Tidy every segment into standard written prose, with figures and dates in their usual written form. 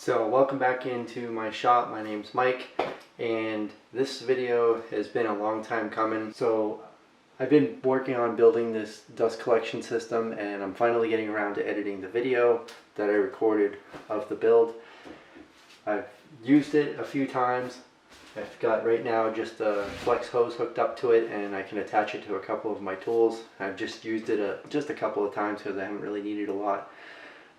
So welcome back into my shop. My name's Mike, and this video has been a long time coming. So I've been working on building this dust collection system, and I'm finally getting around to editing the video that I recorded of the build. I've used it a few times. I've got right now just a flex hose hooked up to it, and I can attach it to a couple of my tools. I've just used it just a couple of times because I haven't really needed a lot.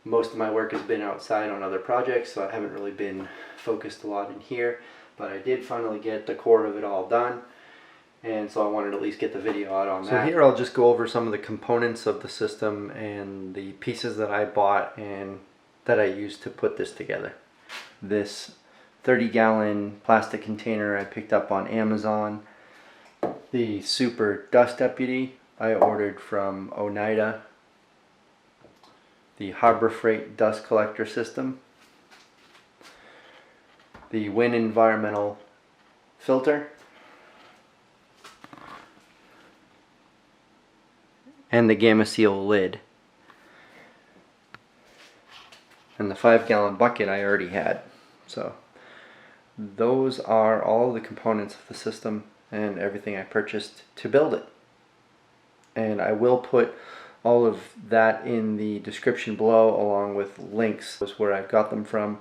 Most of my work has been outside on other projects, so I haven't really been focused a lot in here, but I did finally get the core of it all done, and so I wanted to at least get the video out on that. So here I'll just go over some of the components of the system and the pieces that I bought and that I used to put this together. This 30-gallon plastic container I picked up on Amazon. The Super Dust Deputy I ordered from Oneida. The Harbor Freight Dust Collector system. The Wynn Environmental Filter. And the Gamma Seal lid. And the 5-gallon bucket I already had. So those are all the components of the system and everything I purchased to build it. And I will put all of that in the description below, along with links where I've got them from.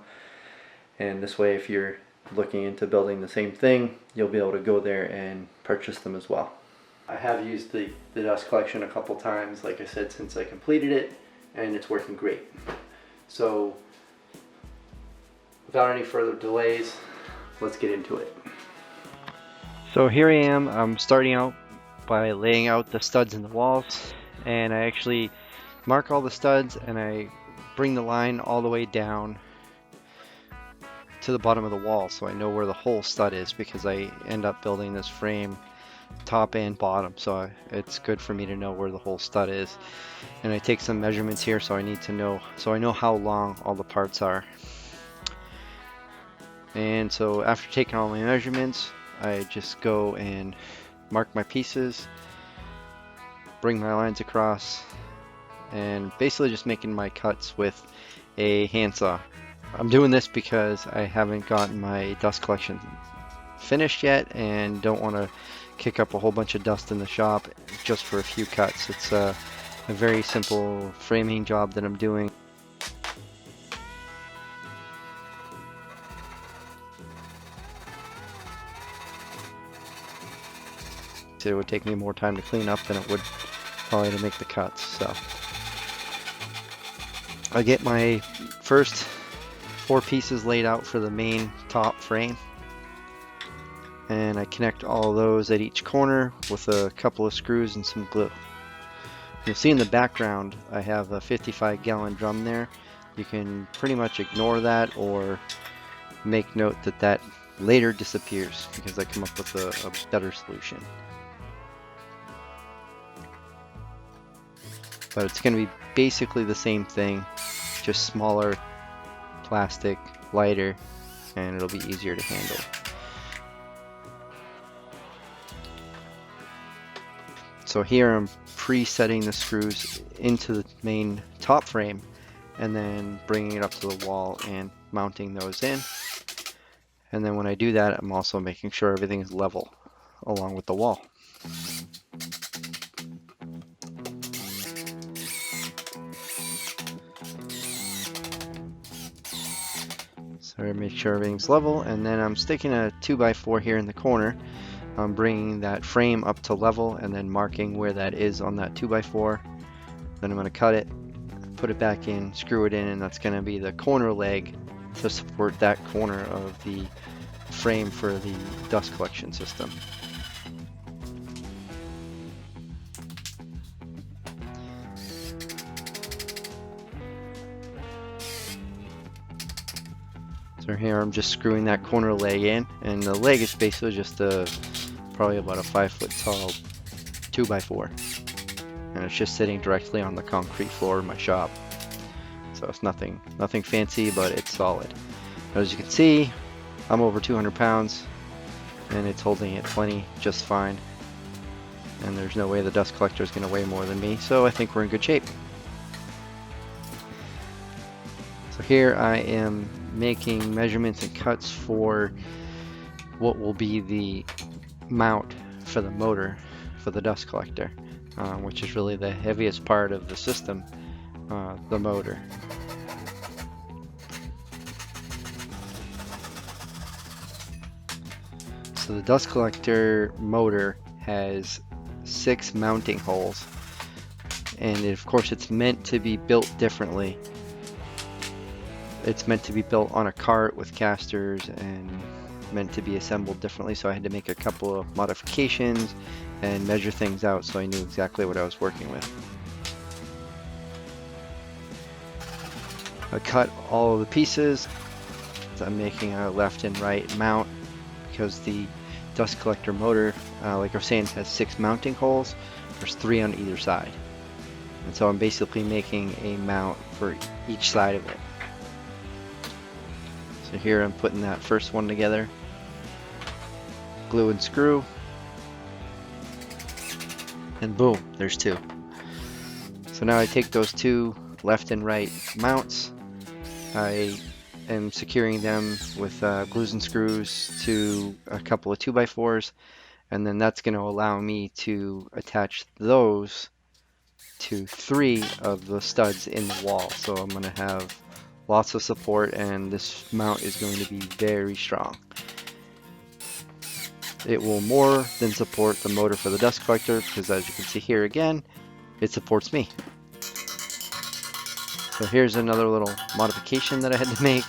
And this way, if you're looking into building the same thing, you'll be able to go there and purchase them as well. I have used the dust collection a couple times, like I said, since I completed it, and it's working great. So without any further delays, let's get into it. So here I am. I'm starting out by laying out the studs in the walls, and I actually mark all the studs and I bring the line all the way down to the bottom of the wall so I know where the whole stud is, because I end up building this frame top and bottom, so it's good for me to know where the whole stud is. And I take some measurements here, so I know how long all the parts are. And so after taking all my measurements, I just go and mark my pieces, bring my lines across, and basically just making my cuts with a handsaw. I'm doing this because I haven't gotten my dust collection finished yet and don't want to kick up a whole bunch of dust in the shop just for a few cuts. It's a very simple framing job that I'm doing. It would take me more time to clean up than it would probably to make the cuts. So I get my first 4 pieces laid out for the main top frame, and I connect all of those at each corner with a couple of screws and some glue. You'll see in the background I have a 55-gallon drum there. You can pretty much ignore that or make note that that later disappears because I come up with a better solution. But it's going to be basically the same thing, just smaller, plastic, lighter, and it'll be easier to handle. So here I'm pre-setting the screws into the main top frame and then bringing it up to the wall and mounting those in. And then when I do that, I'm also making sure everything is level along with the wall. So I make sure everything's level, and then I'm sticking a 2x4 here in the corner. I'm bringing that frame up to level and then marking where that is on that 2x4. Then I'm going to cut it, put it back in, screw it in, and that's going to be the corner leg to support that corner of the frame for the dust collection system. So here I'm just screwing that corner leg in, and the leg is basically just probably about a 5-foot tall 2x4, and it's just sitting directly on the concrete floor of my shop. So it's nothing fancy, but it's solid. As you can see, I'm over 200 pounds and it's holding it plenty just fine, and there's no way the dust collector is going to weigh more than me, so I think we're in good shape. So here I am making measurements and cuts for what will be the mount for the motor for the dust collector, which is really the heaviest part of the system, the motor. So the dust collector motor has 6 mounting holes, and of course it's meant to be built differently. It's meant to be built on a cart with casters and meant to be assembled differently, so I had to make a couple of modifications and measure things out so I knew exactly what I was working with. I cut all of the pieces. I'm making a left and right mount because the dust collector motor, like I was saying, has 6 mounting holes. There's 3 on either side, and so I'm basically making a mount for each side of it. So here I'm putting that first one together, glue and screw, and boom, there's 2. So now I take those 2 left and right mounts, I am securing them with glues and screws to a couple of 2x4s, and then that's going to allow me to attach those to 3 of the studs in the wall. So I'm going to have lots of support, and this mount is going to be very strong. It will more than support the motor for the dust collector, because as you can see here again, it supports me. So here's another little modification that I had to make.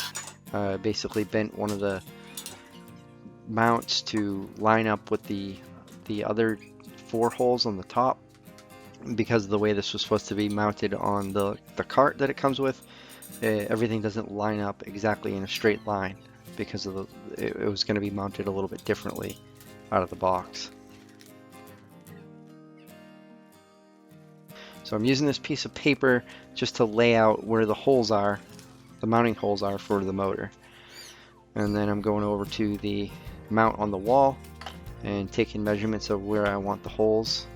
Basically bent one of the mounts to line up with the other 4 holes on the top, because of the way this was supposed to be mounted on the cart that it comes with. Everything doesn't line up exactly in a straight line because of it was going to be mounted a little bit differently out of the box. So I'm using this piece of paper just to lay out where the holes are, the mounting holes are for the motor. And then I'm going over to the mount on the wall and taking measurements of where I want the holes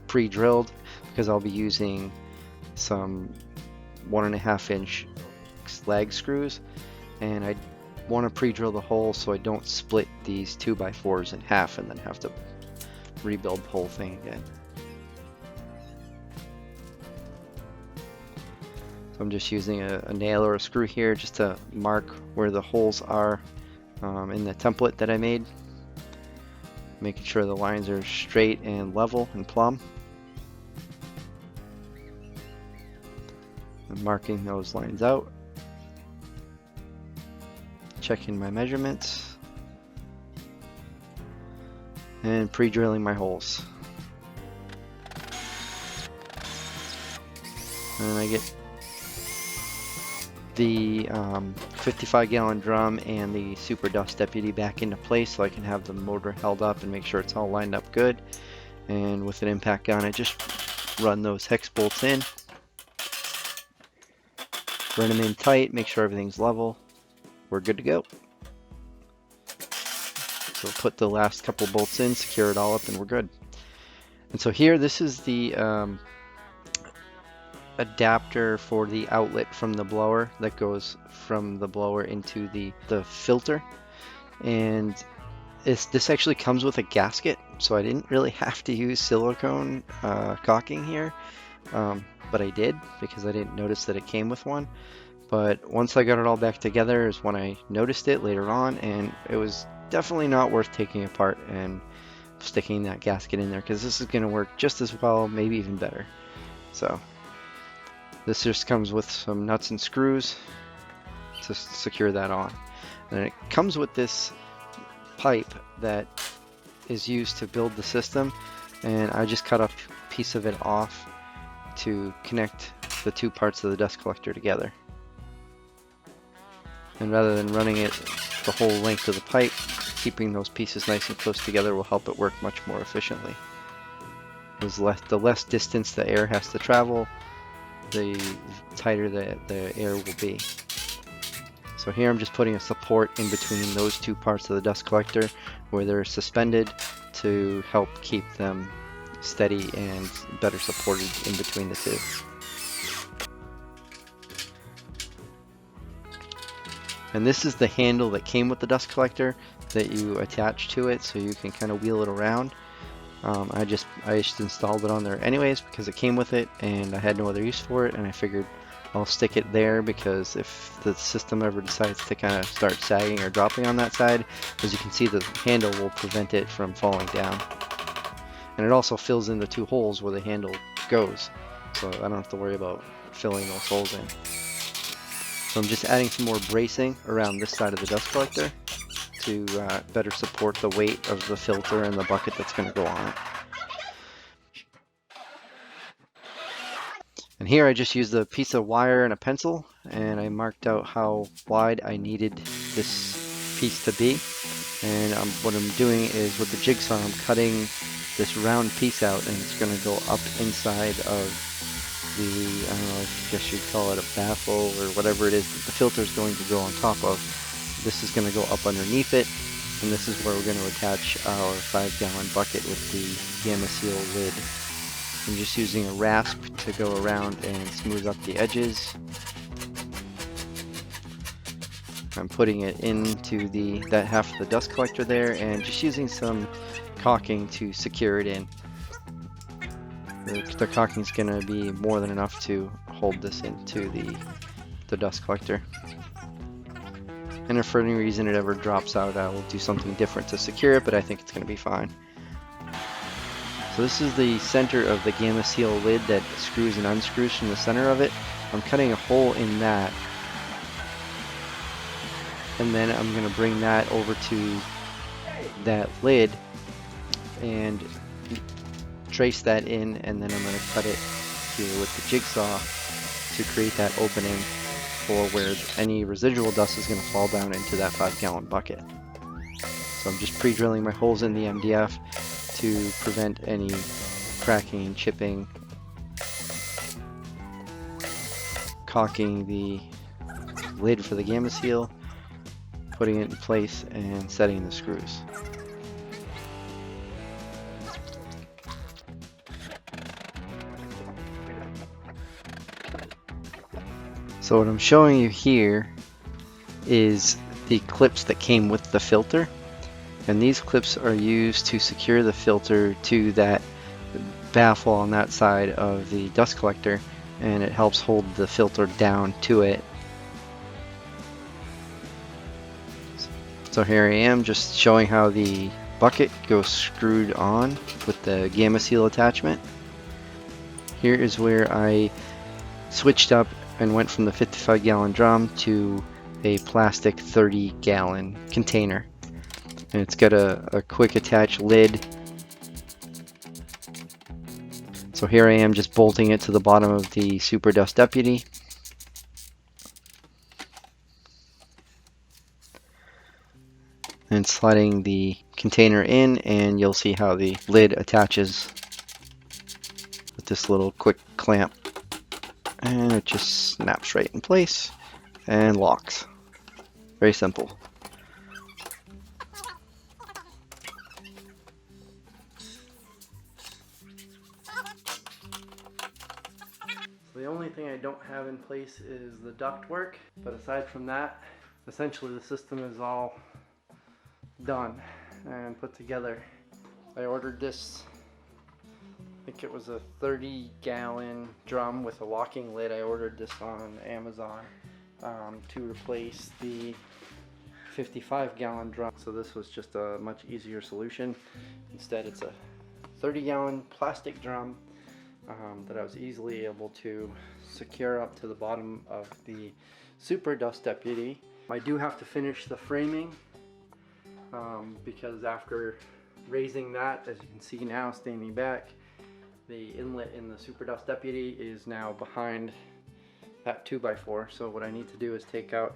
pre-drilled, because I'll be using some 1.5-inch slag screws, and I want to pre-drill the hole so I don't split these 2x4s in half and then have to rebuild the whole thing again. So I'm just using a nail or a screw here just to mark where the holes are in the template that I made, making sure the lines are straight and level and plumb. I'm marking those lines out, checking my measurements, and pre-drilling my holes. And I get the 55-gallon drum and the Super Dust Deputy back into place so I can have the motor held up and make sure it's all lined up good. And with an impact gun, I just run those hex bolts in, run them in tight, make sure everything's level. We're good to go. So put the last couple bolts in, secure it all up, and we're good. And so here, this is the adapter for the outlet from the blower that goes from the blower into the filter. And this actually comes with a gasket, so I didn't really have to use silicone caulking here, but I did because I didn't notice that it came with one. But once I got it all back together is when I noticed it later on, and it was definitely not worth taking apart and sticking that gasket in there, because this is going to work just as well, maybe even better. So this just comes with some nuts and screws to secure that on. And it comes with this pipe that is used to build the system, and I just cut a piece of it off to connect the 2 parts of the dust collector together. And rather than running it the whole length of the pipe, keeping those pieces nice and close together will help it work much more efficiently. The less distance the air has to travel, the tighter the air will be. So here I'm just putting a support in between those 2 parts of the dust collector where they're suspended to help keep them steady and better supported in between the 2. And this is the handle that came with the dust collector that you attach to it so you can kind of wheel it around. I just installed it on there anyways because it came with it and I had no other use for it, and I figured I'll stick it there because if the system ever decides to kind of start sagging or dropping on that side, as you can see, the handle will prevent it from falling down. And it also fills in the two holes where the handle goes, so I don't have to worry about filling those holes in. So I'm just adding some more bracing around this side of the dust collector to better support the weight of the filter and the bucket that's going to go on it. And here I just used a piece of wire and a pencil, and I marked out how wide I needed this piece to be. And what I'm doing is with the jigsaw, I'm cutting this round piece out, and it's going to go up inside of the, I don't know, I guess you'd call it a baffle or whatever it is that the filter is going to go on top of. This is going to go up underneath it, and this is where we're going to attach our 5-gallon bucket with the Gamma Seal lid. I'm just using a rasp to go around and smooth up the edges. I'm putting it into that half of the dust collector there, and just using some caulking to secure it in. The caulking is going to be more than enough to hold this into the dust collector. And if for any reason it ever drops out, I will do something different to secure it, but I think it's going to be fine. So this is the center of the Gamma Seal lid that screws and unscrews from the center of it. I'm cutting a hole in that, and then I'm going to bring that over to that lid and trace that in, and then I'm going to cut it here with the jigsaw to create that opening for where any residual dust is going to fall down into that 5-gallon bucket. So I'm just pre-drilling my holes in the MDF to prevent any cracking and chipping, caulking the lid for the Gamma Seal, putting it in place, and setting the screws. So what I'm showing you here is the clips that came with the filter, and these clips are used to secure the filter to that baffle on that side of the dust collector, and it helps hold the filter down to it. So here I am just showing how the bucket goes screwed on with the Gamma Seal attachment. Here is where I switched up and went from the 55-gallon drum to a plastic 30-gallon container. And it's got a quick attach lid. So here I am just bolting it to the bottom of the Super Dust Deputy. And sliding the container in, and you'll see how the lid attaches with this little quick clamp. And it just snaps right in place and locks. Very simple. So the only thing I don't have in place is the duct work, but aside from that, essentially the system is all done and put together. I ordered this, I think it was a 30-gallon drum with a locking lid. I ordered this on Amazon to replace the 55-gallon drum. So this was just a much easier solution. Instead, it's a 30-gallon plastic drum that I was easily able to secure up to the bottom of the Super Dust Deputy. I do have to finish the framing because after raising that, as you can see now standing back, the inlet in the Super Dust Deputy is now behind that 2x4. So what I need to do is take out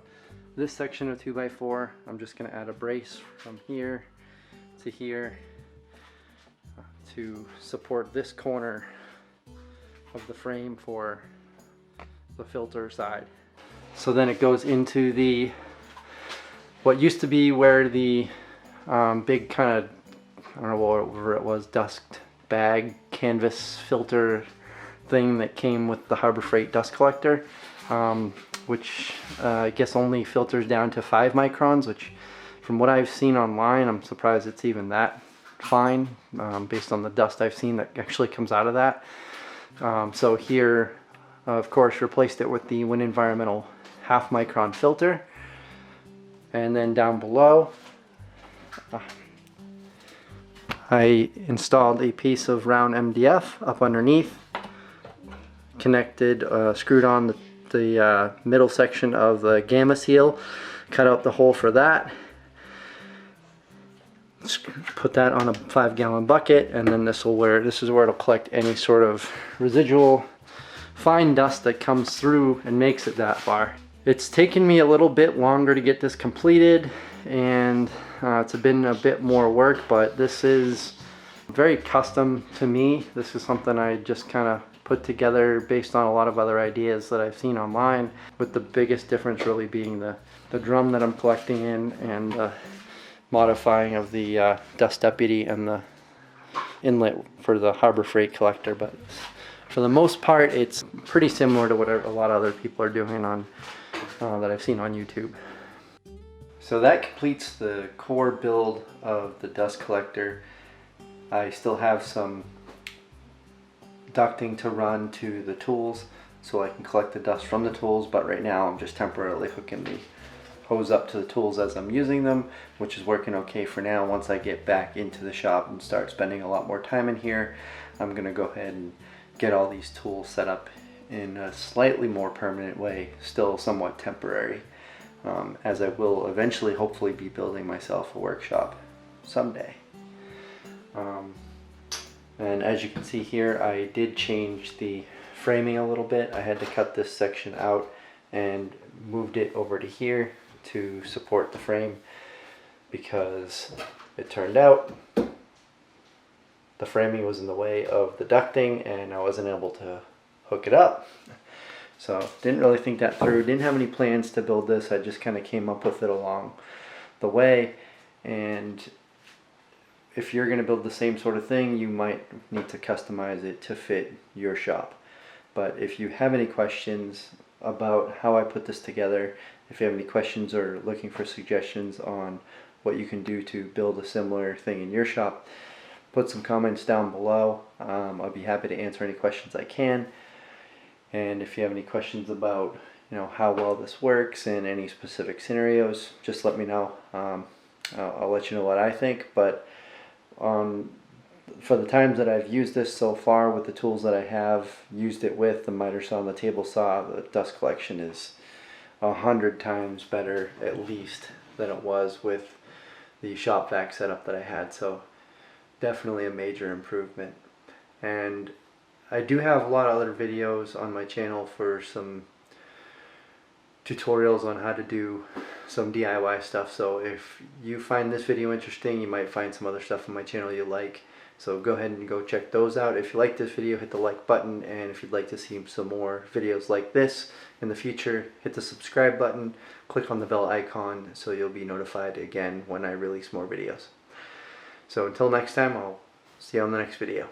this section of 2x4. I'm just going to add a brace from here to here to support this corner of the frame for the filter side. So then it goes into the what used to be where the big kind of, I don't know whatever it was, dust bag canvas filter thing that came with the Harbor Freight dust collector. which I guess only filters down to 5 microns, which from what I've seen online, I'm surprised it's even that fine, based on the dust I've seen that actually comes out of that. So here, of course, replaced it with the Wynn Environmental 1/2 micron filter. And then down below, I installed a piece of round MDF up underneath, connected, screwed on the middle section of the gamma seal, cut out the hole for that, put that on a 5-gallon bucket, and then this is where it'll collect any sort of residual fine dust that comes through and makes it that far. It's taken me a little bit longer to get this completed, and it's been a bit more work, but this is very custom to me. This is something I just kind of put together based on a lot of other ideas that I've seen online, with the biggest difference really being the drum that I'm collecting in, and the modifying of the dust deputy and the inlet for the Harbor Freight collector. But for the most part, it's pretty similar to what a lot of other people are doing on that I've seen on YouTube. So that completes the core build of the dust collector. I still have some ducting to run to the tools so I can collect the dust from the tools, but right now I'm just temporarily hooking the hose up to the tools as I'm using them, which is working okay for now. Once I get back into the shop and start spending a lot more time in here, I'm gonna go ahead and get all these tools set up in a slightly more permanent way, still somewhat temporary, as I will eventually hopefully be building myself a workshop someday. And as you can see here, I did change the framing a little bit. I had to cut this section out and moved it over to here to support the frame, because it turned out the framing was in the way of the ducting and I wasn't able to hook it up. So didn't really think that through, didn't have any plans to build this. I just kind of came up with it along the way, and if you're going to build the same sort of thing, you might need to customize it to fit your shop. But if you have any questions about how I put this together, if you have any questions or looking for suggestions on what you can do to build a similar thing in your shop, put some comments down below. I'll be happy to answer any questions I can. And if you have any questions about, how well this works and any specific scenarios, just let me know. I'll let you know what I think. But for the times that I've used this so far with the tools that I have used it with, the miter saw and the table saw, the dust collection is 100 times better at least than it was with the shop vac setup that I had. So definitely a major improvement. And I do have a lot of other videos on my channel for some tutorials on how to do some DIY stuff. So if you find this video interesting, you might find some other stuff on my channel you like. So go ahead and go check those out. If you like this video, hit the like button, and if you'd like to see some more videos like this in the future, hit the subscribe button, click on the bell icon so you'll be notified again when I release more videos. So until next time, I'll see you on the next video.